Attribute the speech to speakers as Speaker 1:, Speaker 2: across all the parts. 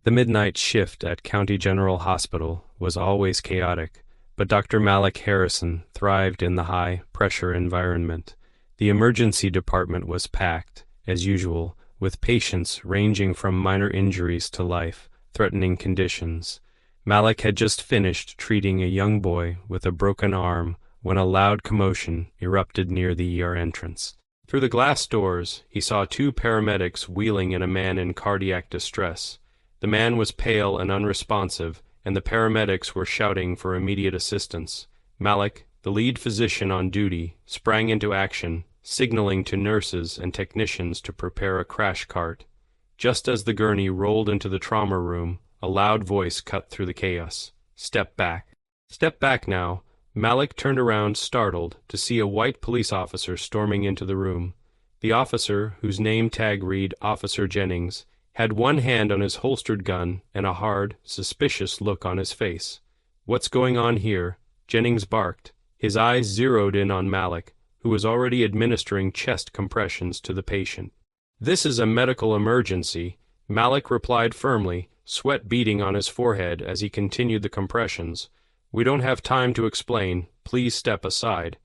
Speaker 1: The midnight shift at County General Hospital was always chaotic, but Dr. Malik Harrison thrived in the high-pressure environment. The emergency department was packed, as usual, with patients ranging from minor injuries to life-threatening conditions. Malik had just finished treating a young boy with a broken arm when a loud commotion erupted near the ER entrance. Through the glass doors, he saw two paramedics wheeling in a man in cardiac distress. The man was pale and unresponsive, and the paramedics were shouting for immediate assistance. Malik, the lead physician on duty, sprang into action, signaling to nurses and technicians to prepare a crash cart. Just as the gurney rolled into the trauma room, a loud voice cut through the chaos. "Step back. Step back now." Malik turned around, startled, to see a white police officer storming into the room. The officer, whose name tag read Officer Jennings, had one hand on his holstered gun and a hard, suspicious look on his face. "What's going on here?" Jennings barked. His eyes zeroed in on Malik, who was already administering chest compressions to the patient. "This is a medical emergency," Malik replied firmly, sweat beading on his forehead as he continued the compressions. "We don't have time to explain. Please step aside."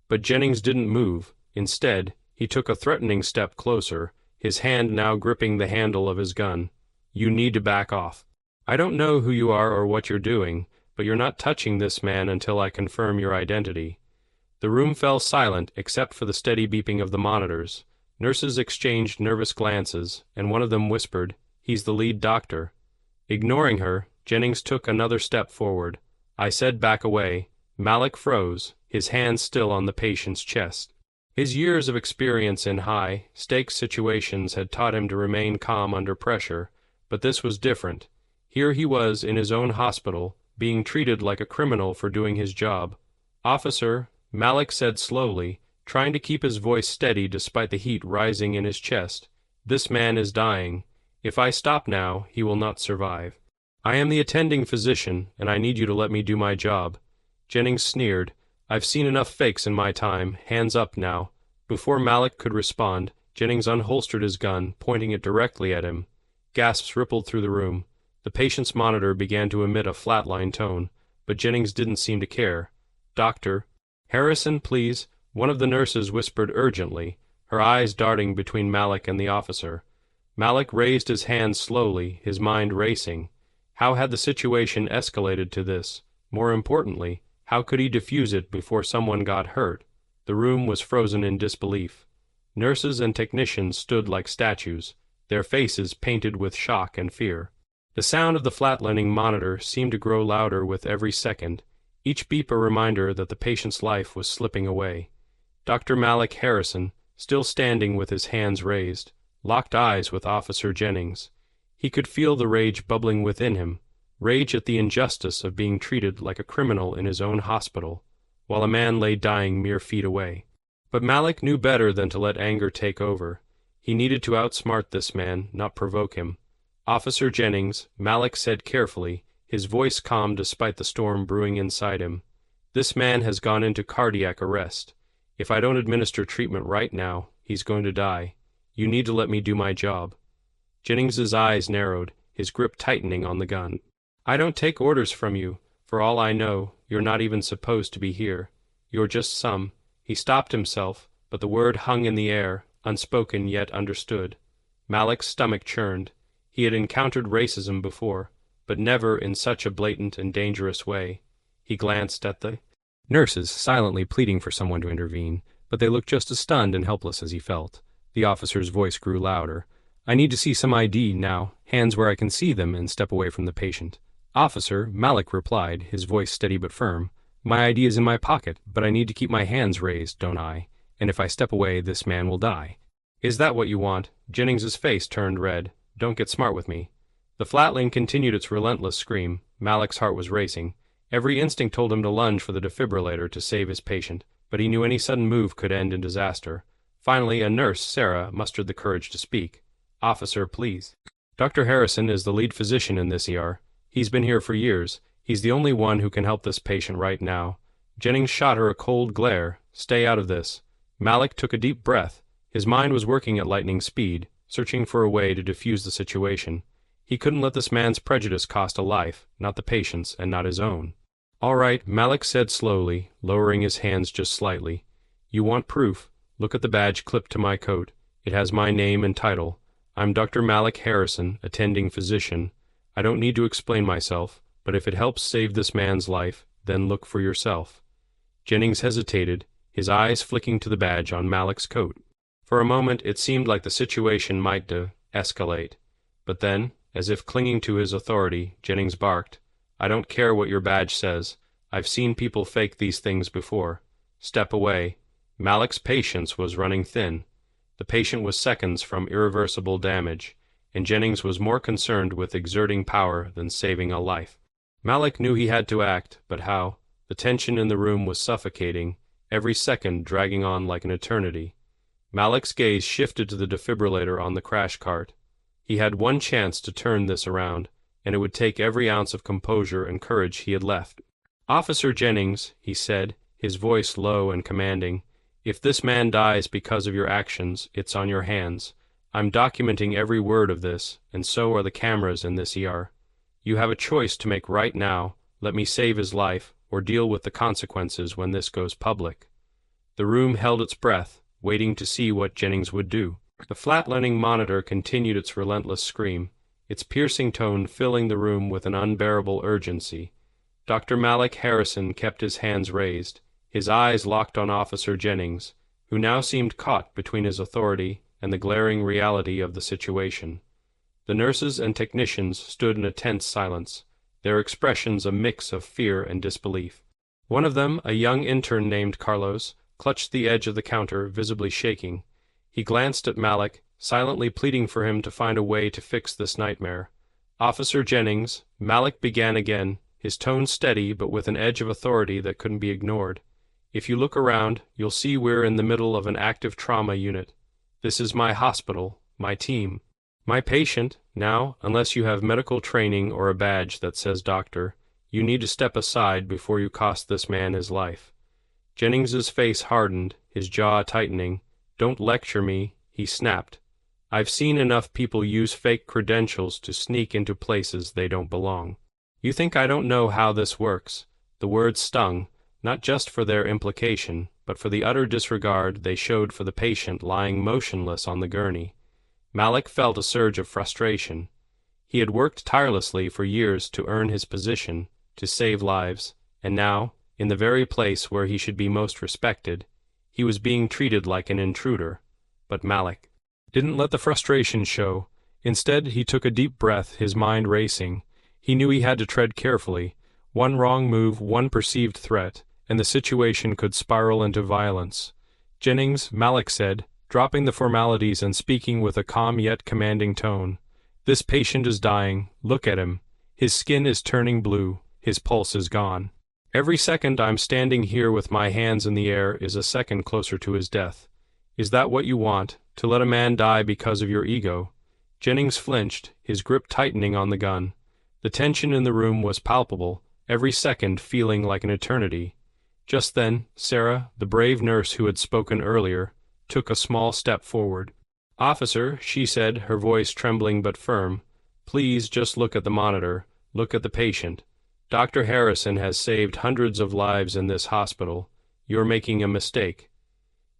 Speaker 1: But Jennings didn't move. Instead, he took a threatening step closer, his hand now gripping the handle of his gun. "You need to back off. I don't know who you are or what you're doing, but you're not touching this man until I confirm your identity." The room fell silent except for the steady beeping of the monitors. Nurses exchanged nervous glances, and one of them whispered, "He's the lead doctor." Ignoring her, Jennings took another step forward. "I said back away." Malik froze, his hand still on the patient's chest. His years of experience in high-stakes situations had taught him to remain calm under pressure, but this was different. Here he was in his own hospital, being treated like a criminal for doing his job. "Officer," Malik said slowly, trying to keep his voice steady despite the heat rising in his chest, "this man is dying. If I stop now, he will not survive. I am the attending physician, and I need you to let me do my job." Jennings sneered. "I've seen enough fakes in my time. Hands up now." Before Malik could respond, Jennings unholstered his gun, pointing it directly at him. Gasps rippled through the room. The patient's monitor began to emit a flatline tone, but Jennings didn't seem to care. "Doctor Harrison, please," one of the nurses whispered urgently, her eyes darting between Malik and the officer. Malik raised his hand slowly, his mind racing. How had the situation escalated to this? More importantly, how could he defuse it before someone got hurt? The room was frozen in disbelief. Nurses and technicians stood like statues, their faces painted with shock and fear. The sound of the flatlining monitor seemed to grow louder with every second, each beep a reminder that the patient's life was slipping away. Dr. Malik Harrison, still standing with his hands raised, locked eyes with Officer Jennings. He could feel the rage bubbling within him, rage at the injustice of being treated like a criminal in his own hospital, while a man lay dying mere feet away. But Malik knew better than to let anger take over. He needed to outsmart this man, not provoke him. "Officer Jennings," Malik said carefully, his voice calm despite the storm brewing inside him. "This man has gone into cardiac arrest. If I don't administer treatment right now, he's going to die. You need to let me do my job." Jennings's eyes narrowed, his grip tightening on the gun. "I don't take orders from you. For all I know, you're not even supposed to be here. You're just some—" He stopped himself, but the word hung in the air, unspoken yet understood. Malik's stomach churned. He had encountered racism before, but never in such a blatant and dangerous way. He glanced at the nurses, silently pleading for someone to intervene, but they looked just as stunned and helpless as he felt. The officer's voice grew louder. "I need to see some ID now, hands where I can see them," and step away from the patient. "Officer," Malik replied, his voice steady but firm, "my ID is in my pocket, but I need to keep my hands raised, don't I? And if I step away, this man will die." "Is that what you want?" Jennings's face turned red. "Don't get smart with me." The flatline continued its relentless scream. Malik's heart was racing. Every instinct told him to lunge for the defibrillator to save his patient, but he knew any sudden move could end in disaster. Finally, a nurse, Sarah, mustered the courage to speak. "Officer, please. Dr. Harrison is the lead physician in this ER. He's been here for years. He's the only one who can help this patient right now." Jennings shot her a cold glare. "Stay out of this." Malik took a deep breath. His mind was working at lightning speed, searching for a way to defuse the situation. He couldn't let this man's prejudice cost a life, not the patient's and not his own. "All right," Malik said slowly, lowering his hands just slightly. "You want proof? Look at the badge clipped to my coat. It has my name and title. I'm Dr. Malik Harrison, attending physician. I don't need to explain myself, but if it helps save this man's life, then look for yourself." Jennings hesitated, his eyes flicking to the badge on Malik's coat. For a moment it seemed like the situation might escalate. But then, as if clinging to his authority, Jennings barked, "I don't care what your badge says. I've seen people fake these things before. Step away." Malik's patience was running thin. The patient was seconds from irreversible damage, and Jennings was more concerned with exerting power than saving a life. Malik knew he had to act, but how? The tension in the room was suffocating, every second dragging on like an eternity. Malik's gaze shifted to the defibrillator on the crash cart. He had one chance to turn this around, and it would take every ounce of composure and courage he had left. "Officer Jennings," he said, his voice low and commanding, "if this man dies because of your actions, it's on your hands. I'm documenting every word of this, and so are the cameras in this ER. You have a choice to make right now. Let me save his life, or deal with the consequences when this goes public." The room held its breath, waiting to see what Jennings would do. The flatlining monitor continued its relentless scream, its piercing tone filling the room with an unbearable urgency. Dr. Malik Harrison kept his hands raised, his eyes locked on Officer Jennings, who now seemed caught between his authority and the glaring reality of the situation. The nurses and technicians stood in a tense silence, their expressions a mix of fear and disbelief. One of them, a young intern named Carlos, clutched the edge of the counter, visibly shaking. He glanced at Malik, silently pleading for him to find a way to fix this nightmare. "Officer Jennings," Malik began again, his tone steady but with an edge of authority that couldn't be ignored. "If you look around, you'll see we're in the middle of an active trauma unit. This is my hospital, my team. My patient. Now, unless you have medical training or a badge that says doctor, you need to step aside before you cost this man his life." Jennings's face hardened, his jaw tightening. "Don't lecture me," he snapped. "I've seen enough people use fake credentials to sneak into places they don't belong. You think I don't know how this works?" The words stung, not just for their implication, but for the utter disregard they showed for the patient lying motionless on the gurney. Malik felt a surge of frustration. He had worked tirelessly for years to earn his position, to save lives, and now, in the very place where he should be most respected, he was being treated like an intruder. But Malik didn't let the frustration show. Instead, he took a deep breath, his mind racing. He knew he had to tread carefully. One wrong move, one perceived threat, and the situation could spiral into violence. "Jennings," Malik said, dropping the formalities and speaking with a calm yet commanding tone. "This patient is dying. Look at him. His skin is turning blue. His pulse is gone. Every second I'm standing here with my hands in the air is a second closer to his death. Is that what you want, to let a man die because of your ego?" Jennings flinched, his grip tightening on the gun. The tension in the room was palpable, every second feeling like an eternity. Just then, Sarah, the brave nurse who had spoken earlier, took a small step forward. "Officer," she said, her voice trembling but firm, "please just look at the monitor, look at the patient. Dr. Harrison has saved hundreds of lives in this hospital. You're making a mistake."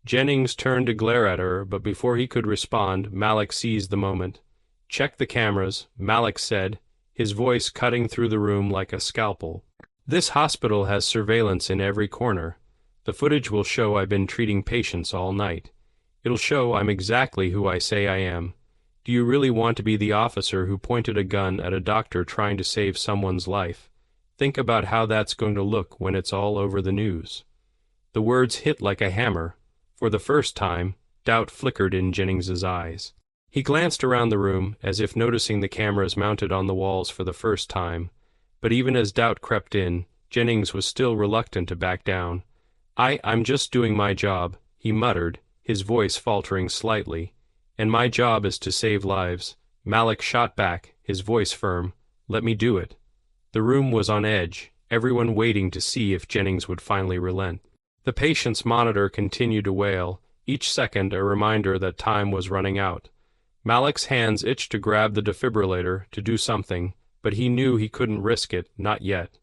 Speaker 1: Jennings turned to glare at her, but before he could respond, Malik seized the moment. "Check the cameras," Malik said, his voice cutting through the room like a scalpel. "This hospital has surveillance in every corner. The footage will show I've been treating patients all night. It'll show I'm exactly who I say I am. Do you really want to be the officer who pointed a gun at a doctor trying to save someone's life? Think about how that's going to look when it's all over the news." The words hit like a hammer. For the first time, doubt flickered in Jennings's eyes. He glanced around the room, as if noticing the cameras mounted on the walls for the first time. But even as doubt crept in, Jennings was still reluctant to back down. I'm just doing my job," he muttered, his voice faltering slightly. "And my job is to save lives." Malik shot back, his voice firm. "Let me do it." The room was on edge, everyone waiting to see if Jennings would finally relent. The patient's monitor continued to wail, each second a reminder that time was running out. Malik's hands itched to grab the defibrillator to do something, but he knew he couldn't risk it, not yet.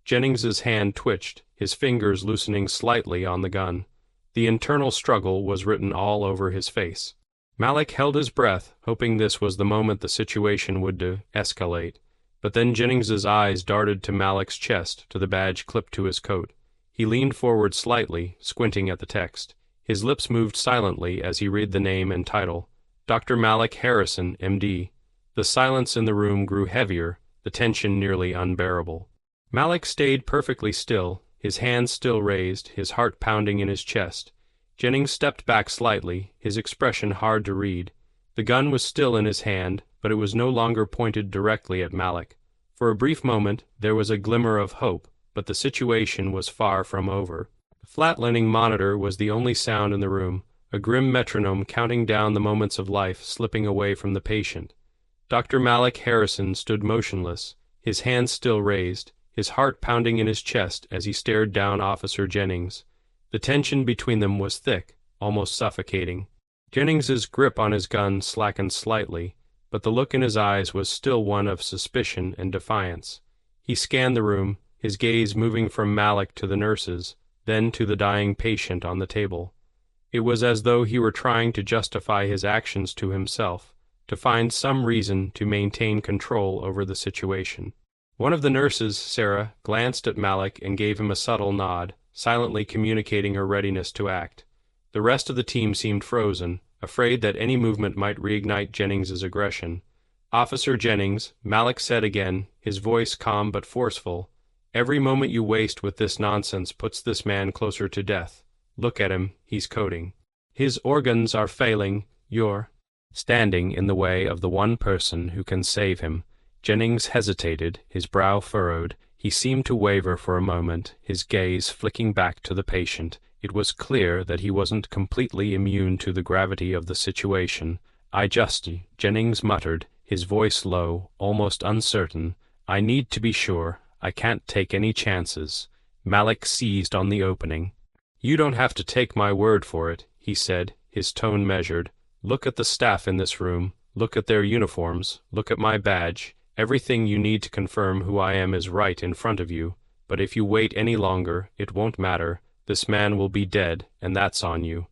Speaker 1: Jennings's hand twitched, his fingers loosening slightly on the gun. The internal struggle was written all over his face. Malik held his breath, hoping this was the moment the situation would de-escalate, but then Jennings's eyes darted to Malik's chest, to the badge clipped to his coat. He leaned forward slightly, squinting at the text. His lips moved silently as he read the name and title. Dr. Malik Harrison, M.D. The silence in the room grew heavier, the tension nearly unbearable. Malik stayed perfectly still, his hands still raised, his heart pounding in his chest. Jennings stepped back slightly, his expression hard to read. The gun was still in his hand, but it was no longer pointed directly at Malik. For a brief moment, there was a glimmer of hope, but the situation was far from over. The flatlining monitor was the only sound in the room, a grim metronome counting down the moments of life slipping away from the patient. Dr. Malik Harrison stood motionless, his hands still raised, his heart pounding in his chest as he stared down Officer Jennings. The tension between them was thick, almost suffocating. Jennings's grip on his gun slackened slightly, but the look in his eyes was still one of suspicion and defiance. He scanned the room, his gaze moving from Malik to the nurses, then to the dying patient on the table. It was as though he were trying to justify his actions to himself, to find some reason to maintain control over the situation. One of the nurses, Sarah, glanced at Malik and gave him a subtle nod, silently communicating her readiness to act. The rest of the team seemed frozen, afraid that any movement might reignite Jennings's aggression. "Officer Jennings," Malik said again, his voice calm but forceful, "every moment you waste with this nonsense puts this man closer to death. Look at him, he's coding. His organs are failing, you're standing in the way of the one person who can save him." Jennings hesitated, his brow furrowed. He seemed to waver for a moment, his gaze flicking back to the patient. It was clear that he wasn't completely immune to the gravity of the situation. Jennings muttered, his voice low, almost uncertain. "I need to be sure. I can't take any chances." Malik seized on the opening. "You don't have to take my word for it," he said, his tone measured. "Look at the staff in this room. Look at their uniforms. Look at my badge. Everything you need to confirm who I am is right in front of you. But if you wait any longer, it won't matter. This man will be dead, and that's on you."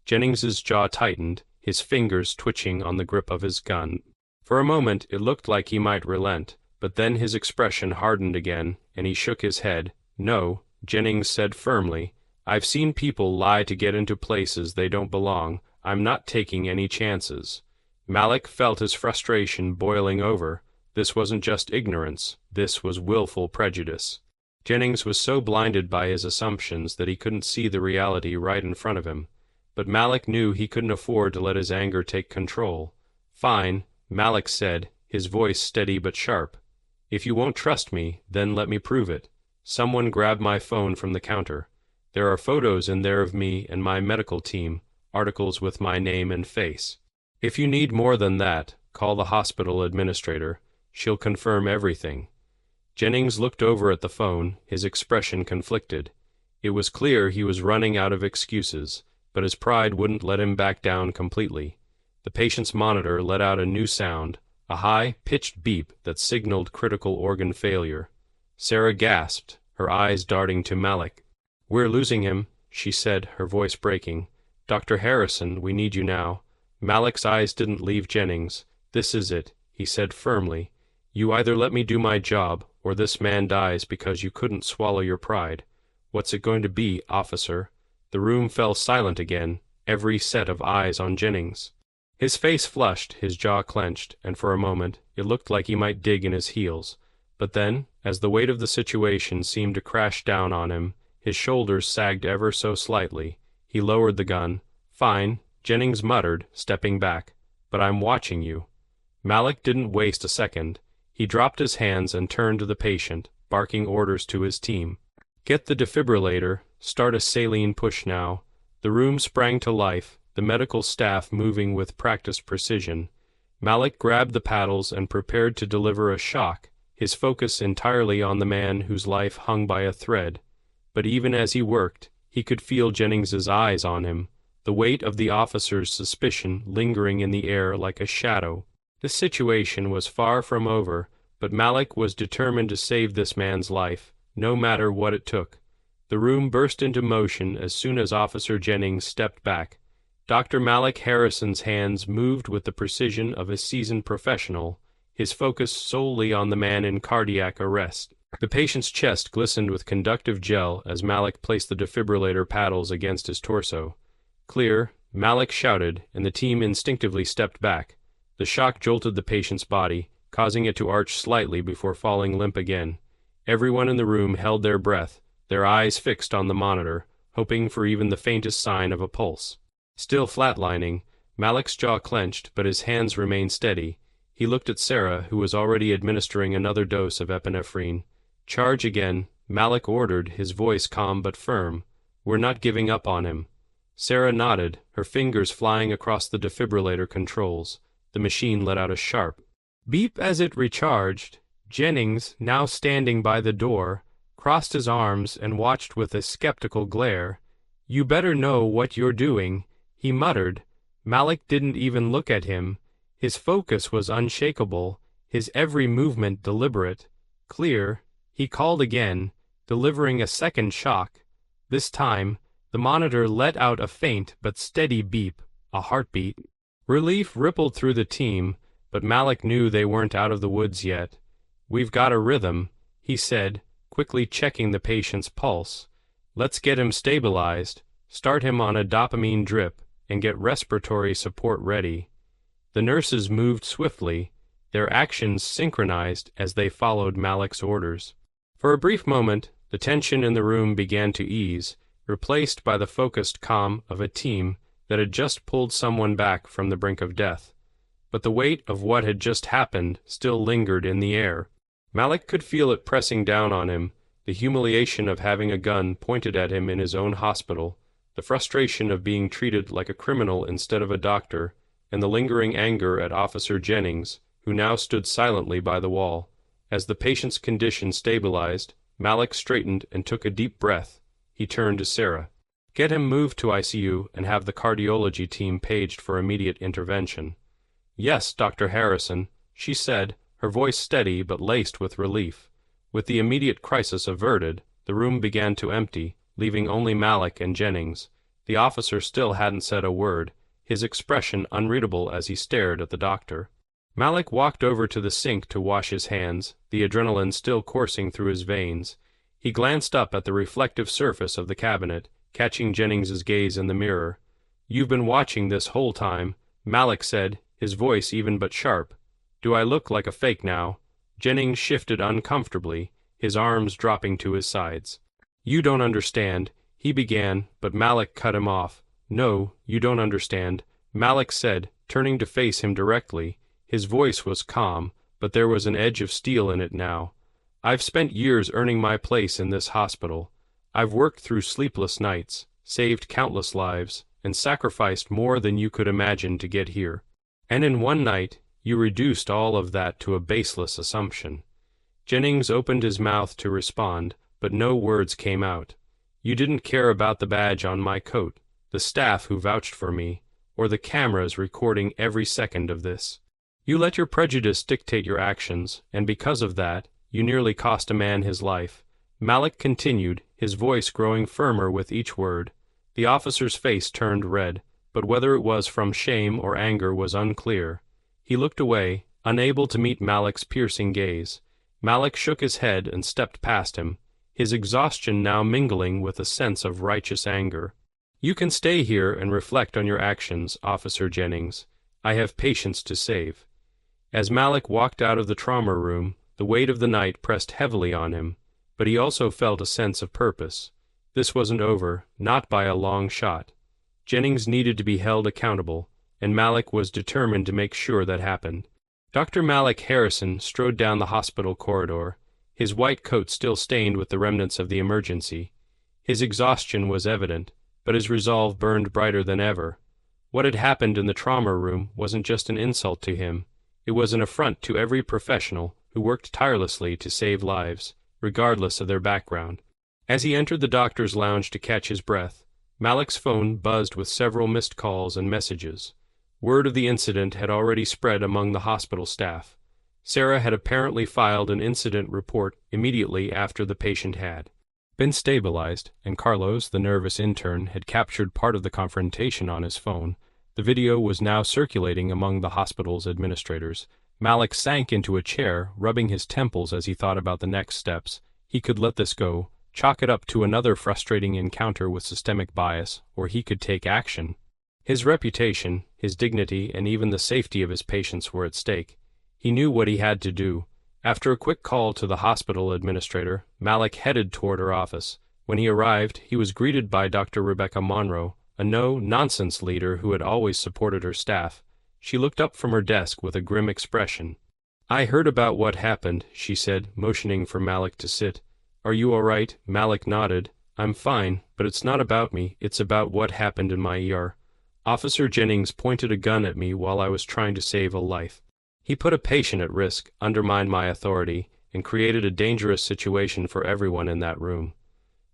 Speaker 1: Jennings's jaw tightened, his fingers twitching on the grip of his gun. For a moment it looked like he might relent, but then his expression hardened again, and he shook his head. "No," Jennings said firmly. "I've seen people lie to get into places they don't belong. I'm not taking any chances." Malik felt his frustration boiling over. This wasn't just ignorance, this was willful prejudice. Jennings was so blinded by his assumptions that he couldn't see the reality right in front of him. But Malik knew he couldn't afford to let his anger take control. "Fine," Malik said, his voice steady but sharp. "If you won't trust me, then let me prove it." Someone grabbed my phone from the counter. "There are photos in there of me and my medical team, articles with my name and face. If you need more than that, call the hospital administrator. She'll confirm everything." Jennings looked over at the phone, his expression conflicted. It was clear he was running out of excuses, but his pride wouldn't let him back down completely. The patient's monitor let out a new sound, a high-pitched beep that signaled critical organ failure. Sarah gasped, her eyes darting to Malik. "We're losing him," she said, her voice breaking. "Dr. Harrison, we need you now." Malik's eyes didn't leave Jennings. "This is it," he said firmly. "You either let me do my job, or this man dies because you couldn't swallow your pride. What's it going to be, officer?" The room fell silent again, every set of eyes on Jennings. His face flushed, his jaw clenched, and for a moment it looked like he might dig in his heels. But then, as the weight of the situation seemed to crash down on him, his shoulders sagged ever so slightly. He lowered the gun. "Fine," Jennings muttered, stepping back. "But I'm watching you." Malik didn't waste a second. He dropped his hands and turned to the patient, barking orders to his team. "Get the defibrillator. Start a saline push now." The room sprang to life, the medical staff moving with practiced precision. Malik grabbed the paddles and prepared to deliver a shock, his focus entirely on the man whose life hung by a thread. But even as he worked, he could feel Jennings's eyes on him, the weight of the officer's suspicion lingering in the air like a shadow. The situation was far from over, but Malik was determined to save this man's life, no matter what it took. The room burst into motion as soon as Officer Jennings stepped back. Dr. Malik Harrison's hands moved with the precision of a seasoned professional, his focus solely on the man in cardiac arrest. The patient's chest glistened with conductive gel as Malik placed the defibrillator paddles against his torso. "Clear," Malik shouted, and the team instinctively stepped back. The shock jolted the patient's body, causing it to arch slightly before falling limp again. Everyone in the room held their breath, their eyes fixed on the monitor, hoping for even the faintest sign of a pulse. Still flatlining, Malik's jaw clenched, but his hands remained steady. He looked at Sarah, who was already administering another dose of epinephrine. "Charge again," Malik ordered, his voice calm but firm. "We're not giving up on him." Sarah nodded, her fingers flying across the defibrillator controls. The machine let out a sharp beep as it recharged. Jennings, now standing by the door, crossed his arms and watched with a skeptical glare. "You better know what you're doing," he muttered. Malik didn't even look at him. His focus was unshakable, his every movement deliberate. "Clear," he called again, delivering a second shock. This time, the monitor let out a faint but steady beep, a heartbeat. Relief rippled through the team, but Malik knew they weren't out of the woods yet. "We've got a rhythm," he said, quickly checking the patient's pulse. "Let's get him stabilized, start him on a dopamine drip, and get respiratory support ready." The nurses moved swiftly, their actions synchronized as they followed Malik's orders. For a brief moment, the tension in the room began to ease, replaced by the focused calm of a team that had just pulled someone back from the brink of death. But the weight of what had just happened still lingered in the air. Malik could feel it pressing down on him, the humiliation of having a gun pointed at him in his own hospital, the frustration of being treated like a criminal instead of a doctor, and the lingering anger at Officer Jennings, who now stood silently by the wall. As the patient's condition stabilized, Malik straightened and took a deep breath. He turned to Sarah. "Get him moved to ICU and have the cardiology team paged for immediate intervention." "Yes, Dr. Harrison," she said, her voice steady but laced with relief. With the immediate crisis averted, the room began to empty, leaving only Malik and Jennings. The officer still hadn't said a word, his expression unreadable as he stared at the doctor. Malik walked over to the sink to wash his hands, the adrenaline still coursing through his veins. He glanced up at the reflective surface of the cabinet, catching Jennings's gaze in the mirror. "You've been watching this whole time," Malik said, his voice even but sharp. "Do I look like a fake now?" Jennings shifted uncomfortably, his arms dropping to his sides. "You don't understand," he began, but Malik cut him off. "No, you don't understand," Malik said, turning to face him directly. His voice was calm, but there was an edge of steel in it now. "I've spent years earning my place in this hospital. I've worked through sleepless nights, saved countless lives, and sacrificed more than you could imagine to get here. And in one night, you reduced all of that to a baseless assumption." Jennings opened his mouth to respond, but no words came out. "You didn't care about the badge on my coat, the staff who vouched for me, or the cameras recording every second of this. You let your prejudice dictate your actions, and because of that, you nearly cost a man his life." Malik continued, his voice growing firmer with each word. The officer's face turned red, but whether it was from shame or anger was unclear. He looked away, unable to meet Malik's piercing gaze. Malik shook his head and stepped past him, his exhaustion now mingling with a sense of righteous anger. "You can stay here and reflect on your actions, Officer Jennings. I have patients to save." As Malik walked out of the trauma room, the weight of the night pressed heavily on him, but he also felt a sense of purpose. This wasn't over, not by a long shot. Jennings needed to be held accountable, and Malik was determined to make sure that happened. Dr. Malik Harrison strode down the hospital corridor, his white coat still stained with the remnants of the emergency. His exhaustion was evident, but his resolve burned brighter than ever. What had happened in the trauma room wasn't just an insult to him. It was an affront to every professional who worked tirelessly to save lives, regardless of their background. As he entered the doctor's lounge to catch his breath, Malik's phone buzzed with several missed calls and messages. Word of the incident had already spread among the hospital staff. Sarah had apparently filed an incident report immediately after the patient had been stabilized, and Carlos, the nervous intern, had captured part of the confrontation on his phone. The video was now circulating among the hospital's administrators. Malik sank into a chair, rubbing his temples as he thought about the next steps. He could let this go, chalk it up to another frustrating encounter with systemic bias, or he could take action. His reputation, his dignity, and even the safety of his patients were at stake. He knew what he had to do. After a quick call to the hospital administrator, Malik headed toward her office. When he arrived, he was greeted by Dr. Rebecca Monroe, a no-nonsense leader who had always supported her staff. She looked up from her desk with a grim expression. "I heard about what happened," she said, motioning for Malik to sit. "Are you all right?" Malik nodded. "I'm fine, but it's not about me, it's about what happened in my ER. Officer Jennings pointed a gun at me while I was trying to save a life. He put a patient at risk, undermined my authority, and created a dangerous situation for everyone in that room."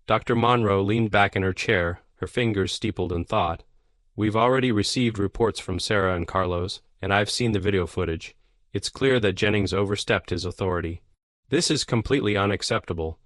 Speaker 1: Dr. Monroe leaned back in her chair, her fingers steepled in thought. "We've already received reports from Sarah and Carlos, and I've seen the video footage. It's clear that Jennings overstepped his authority. This is completely unacceptable."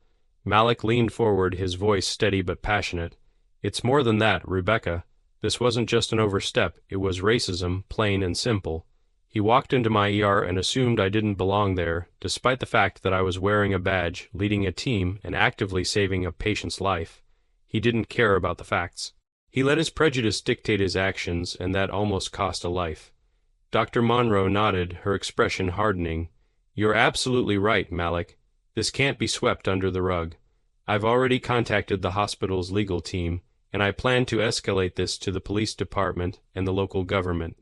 Speaker 1: Malik leaned forward, his voice steady but passionate. "It's more than that, Rebecca. This wasn't just an overstep, it was racism, plain and simple. He walked into my ER and assumed I didn't belong there, despite the fact that I was wearing a badge, leading a team, and actively saving a patient's life. He didn't care about the facts. He let his prejudice dictate his actions, and that almost cost a life." Dr. Monroe nodded, her expression hardening. "You're absolutely right, Malik. This can't be swept under the rug. I've already contacted the hospital's legal team, and I plan to escalate this to the police department and the local government.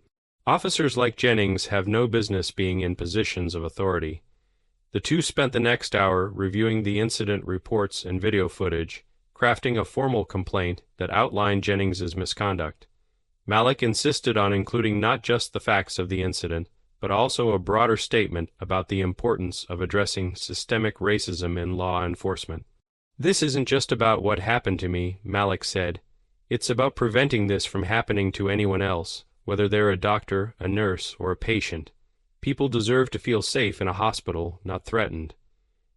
Speaker 1: Officers like Jennings have no business being in positions of authority." The two spent the next hour reviewing the incident reports and video footage, crafting a formal complaint that outlined Jennings's misconduct. Malik insisted on including not just the facts of the incident, but also a broader statement about the importance of addressing systemic racism in law enforcement. "This isn't just about what happened to me," Malik said. "It's about preventing this from happening to anyone else, whether they're a doctor, a nurse, or a patient. People deserve to feel safe in a hospital, not threatened."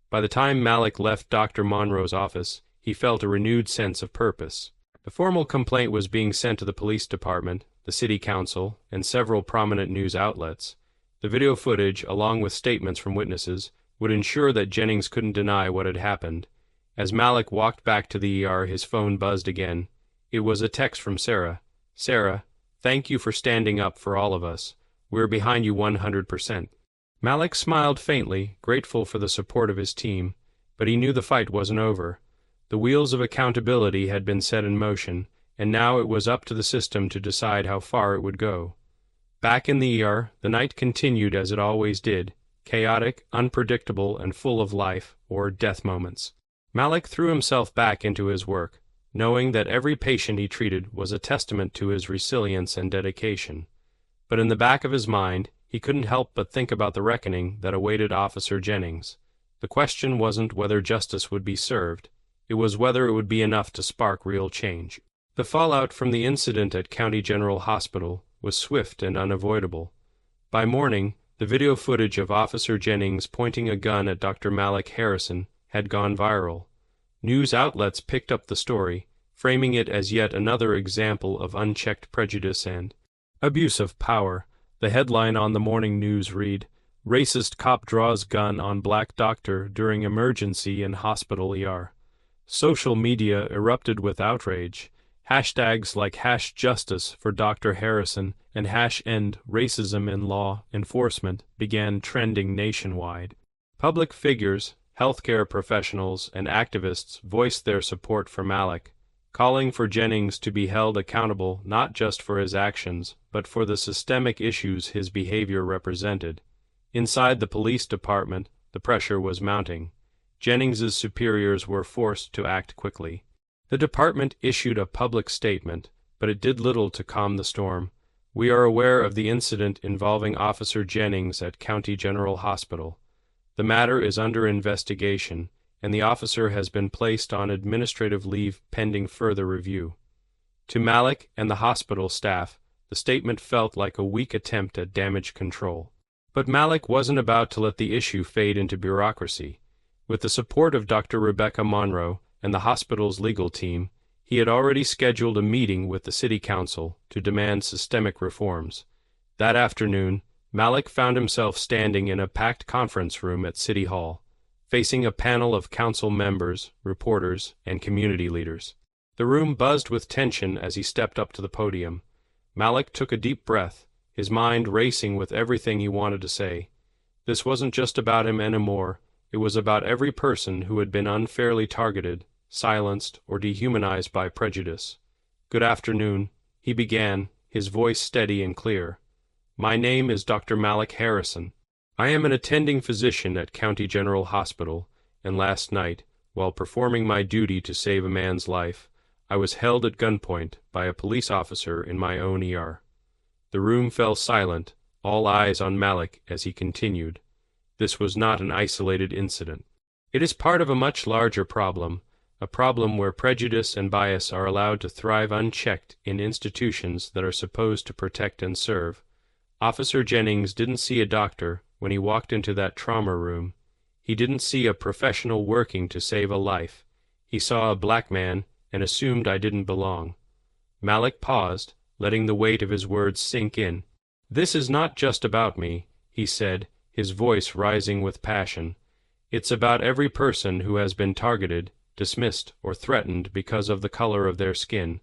Speaker 1: By the time Malik left Dr. Monroe's office, he felt a renewed sense of purpose. The formal complaint was being sent to the police department, the city council, and several prominent news outlets. The video footage, along with statements from witnesses, would ensure that Jennings couldn't deny what had happened. As Malik walked back to the ER, his phone buzzed again. It was a text from Sarah. "Sarah, thank you for standing up for all of us. We're behind you 100%. Malik smiled faintly, grateful for the support of his team, but he knew the fight wasn't over. The wheels of accountability had been set in motion, and now it was up to the system to decide how far it would go. Back in the ER, the night continued as it always did, chaotic, unpredictable, and full of life or death moments. Malik threw himself back into his work, knowing that every patient he treated was a testament to his resilience and dedication. But in the back of his mind, he couldn't help but think about the reckoning that awaited Officer Jennings. The question wasn't whether justice would be served, it was whether it would be enough to spark real change. The fallout from the incident at County General Hospital was swift and unavoidable. By morning, the video footage of Officer Jennings pointing a gun at Dr. Malik Harrison had gone viral. News outlets picked up the story, framing it as yet another example of unchecked prejudice and abuse of power. The headline on the morning news read, "Racist Cop Draws Gun on Black Doctor During Emergency in Hospital ER." Social media erupted with outrage. Hashtags like #Justice for Dr. Harrison and #End Racism in Law Enforcement began trending nationwide. Public figures, healthcare professionals, and activists voiced their support for Malik, calling for Jennings to be held accountable not just for his actions, but for the systemic issues his behavior represented. Inside the police department, the pressure was mounting. Jennings's superiors were forced to act quickly. The department issued a public statement, but it did little to calm the storm. "We are aware of the incident involving Officer Jennings at County General Hospital. The matter is under investigation, and the officer has been placed on administrative leave pending further review." To Malik and the hospital staff, the statement felt like a weak attempt at damage control. But Malik wasn't about to let the issue fade into bureaucracy. With the support of Dr. Rebecca Monroe and the hospital's legal team, he had already scheduled a meeting with the city council to demand systemic reforms. That afternoon, Malik found himself standing in a packed conference room at City Hall, facing a panel of council members, reporters, and community leaders. The room buzzed with tension as he stepped up to the podium. Malik took a deep breath, his mind racing with everything he wanted to say. This wasn't just about him anymore, it was about every person who had been unfairly targeted, silenced, or dehumanized by prejudice. "Good afternoon," he began, his voice steady and clear. "My name is Dr. Malik Harrison. I am an attending physician at County General Hospital, and last night, while performing my duty to save a man's life, I was held at gunpoint by a police officer in my own ER." The room fell silent, all eyes on Malik as he continued. This was not an isolated incident. It is part of a much larger problem, a problem where prejudice and bias are allowed to thrive unchecked in institutions that are supposed to protect and serve. Officer Jennings didn't see a doctor when he walked into that trauma room. He didn't see a professional working to save a life. He saw a black man and assumed I didn't belong. Malik paused, letting the weight of his words sink in. "This is not just about me," he said, his voice rising with passion. "It's about every person who has been targeted, dismissed, or threatened because of the color of their skin.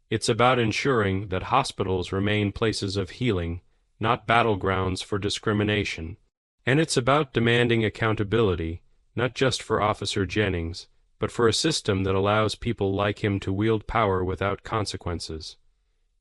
Speaker 1: It's about ensuring that hospitals remain places of healing, not battlegrounds for discrimination. And it's about demanding accountability, not just for Officer Jennings, but for a system that allows people like him to wield power without consequences."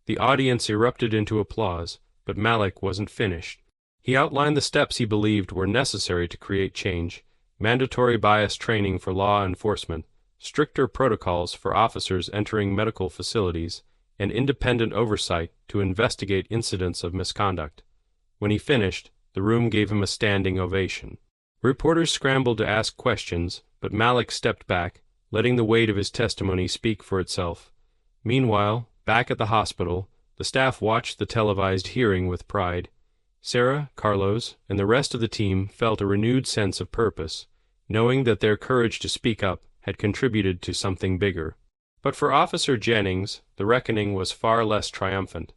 Speaker 1: The audience erupted into applause, but Malik wasn't finished. He outlined the steps he believed were necessary to create change: mandatory bias training for law enforcement, stricter protocols for officers entering medical facilities, and independent oversight to investigate incidents of misconduct. When he finished, the room gave him a standing ovation. Reporters scrambled to ask questions, but Malik stepped back, letting the weight of his testimony speak for itself. Meanwhile, back at the hospital, the staff watched the televised hearing with pride. Sarah, Carlos, and the rest of the team felt a renewed sense of purpose, knowing that their courage to speak up had contributed to something bigger. But for Officer Jennings, the reckoning was far less triumphant.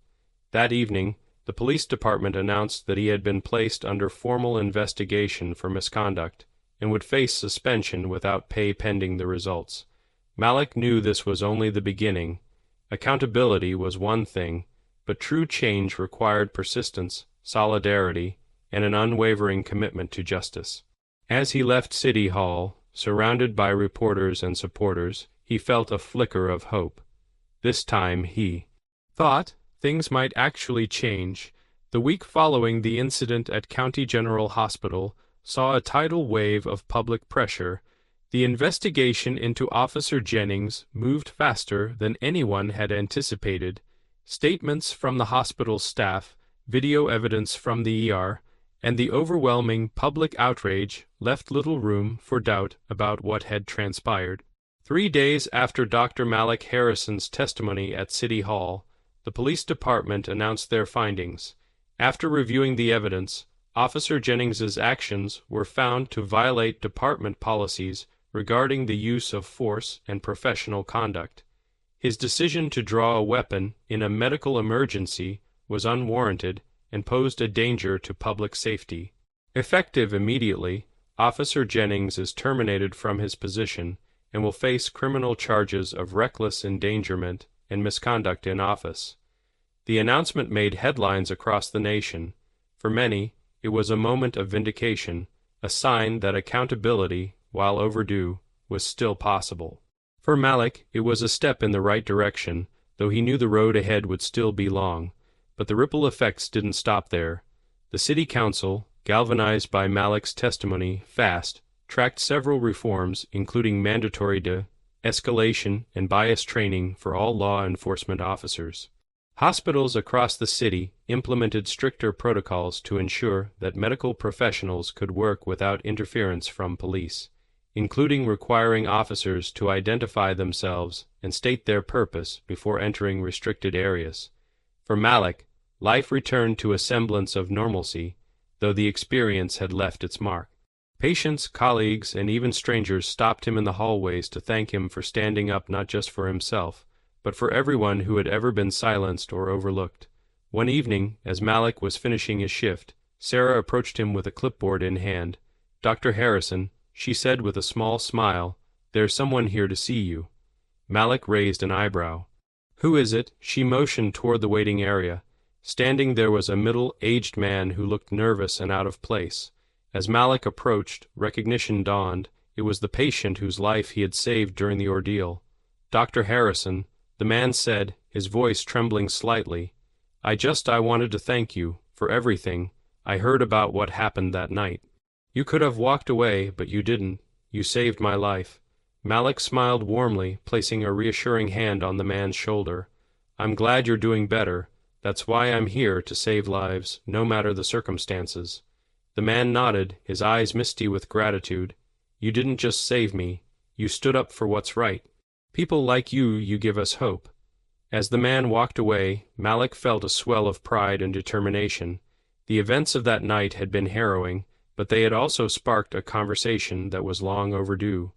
Speaker 1: That evening, the police department announced that he had been placed under formal investigation for misconduct and would face suspension without pay pending the results. Malik knew this was only the beginning. Accountability was one thing, but true change required persistence, solidarity, and an unwavering commitment to justice. As he left City Hall, surrounded by reporters and supporters, he felt a flicker of hope. This time he thought things might actually change. The week following the incident at County General Hospital saw a tidal wave of public pressure. The investigation into Officer Jennings moved faster than anyone had anticipated. Statements from the hospital staff, video evidence from the ER, and the overwhelming public outrage left little room for doubt about what had transpired. 3 days after Dr. Malik Harrison's testimony at City Hall, the police department announced their findings. After reviewing the evidence, Officer Jennings's actions were found to violate department policies regarding the use of force and professional conduct. His decision to draw a weapon in a medical emergency was unwarranted and posed a danger to public safety. Effective immediately, Officer Jennings is terminated from his position and will face criminal charges of reckless endangerment and misconduct in office. The announcement made headlines across the nation. For many, it was a moment of vindication, a sign that accountability, while overdue, was still possible. For Malik, it was a step in the right direction, though he knew the road ahead would still be long. But the ripple effects didn't stop there. The city council, galvanized by Malik's testimony, tracked several reforms, including mandatory de-escalation and bias training for all law enforcement officers. Hospitals across the city implemented stricter protocols to ensure that medical professionals could work without interference from police. including requiring officers to identify themselves and state their purpose before entering restricted areas. For Malik, life returned to a semblance of normalcy, though the experience had left its mark. Patients, colleagues, and even strangers stopped him in the hallways to thank him for standing up not just for himself, but for everyone who had ever been silenced or overlooked. One evening, as Malik was finishing his shift, Sarah approached him with a clipboard in hand. "Dr. Harrison," she said with a small smile, "there's someone here to see you." Malik raised an eyebrow. "Who is it?" She motioned toward the waiting area. Standing there was a middle-aged man who looked nervous and out of place. As Malik approached, recognition dawned. It was the patient whose life he had saved during the ordeal. "Dr. Harrison," the man said, his voice trembling slightly, I wanted to thank you for everything. I heard about what happened that night. You could have walked away, but you didn't. You saved my life." Malik smiled warmly, placing a reassuring hand on the man's shoulder. "I'm glad you're doing better. That's why I'm here, to save lives, no matter the circumstances." The man nodded, his eyes misty with gratitude. "You didn't just save me. You stood up for what's right. People like you give us hope." As the man walked away, Malik felt a swell of pride and determination. The events of that night had been harrowing, but they had also sparked a conversation that was long overdue.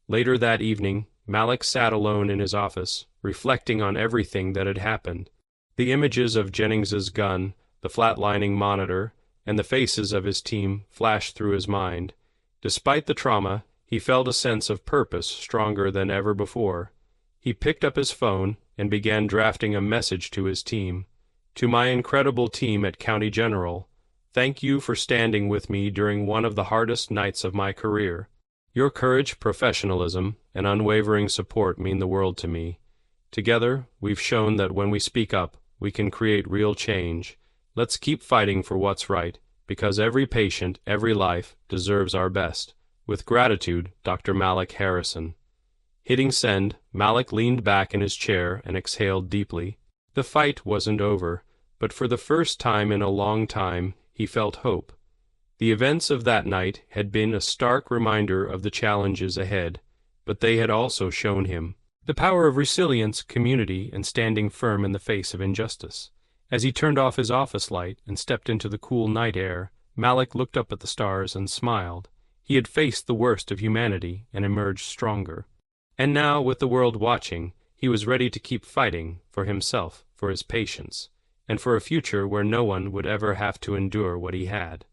Speaker 1: Later that evening, Malik sat alone in his office, reflecting on everything that had happened. The images of Jennings's gun, the flatlining monitor, and the faces of his team flashed through his mind. Despite the trauma, he felt a sense of purpose stronger than ever before. He picked up his phone and began drafting a message to his team. "To my incredible team at County General, thank you for standing with me during one of the hardest nights of my career. Your courage, professionalism, and unwavering support mean the world to me. Together, we've shown that when we speak up, we can create real change. Let's keep fighting for what's right, because every patient, every life, deserves our best. With gratitude, Dr. Malik Harrison." Hitting send, Malik leaned back in his chair and exhaled deeply. The fight wasn't over, but for the first time in a long time, he felt hope. The events of that night had been a stark reminder of the challenges ahead, but they had also shown him the power of resilience, community, and standing firm in the face of injustice. As he turned off his office light and stepped into the cool night air, Malik looked up at the stars and smiled. He had faced the worst of humanity and emerged stronger. And now, with the world watching, he was ready to keep fighting for himself, for his patients, and for a future where no one would ever have to endure what he had.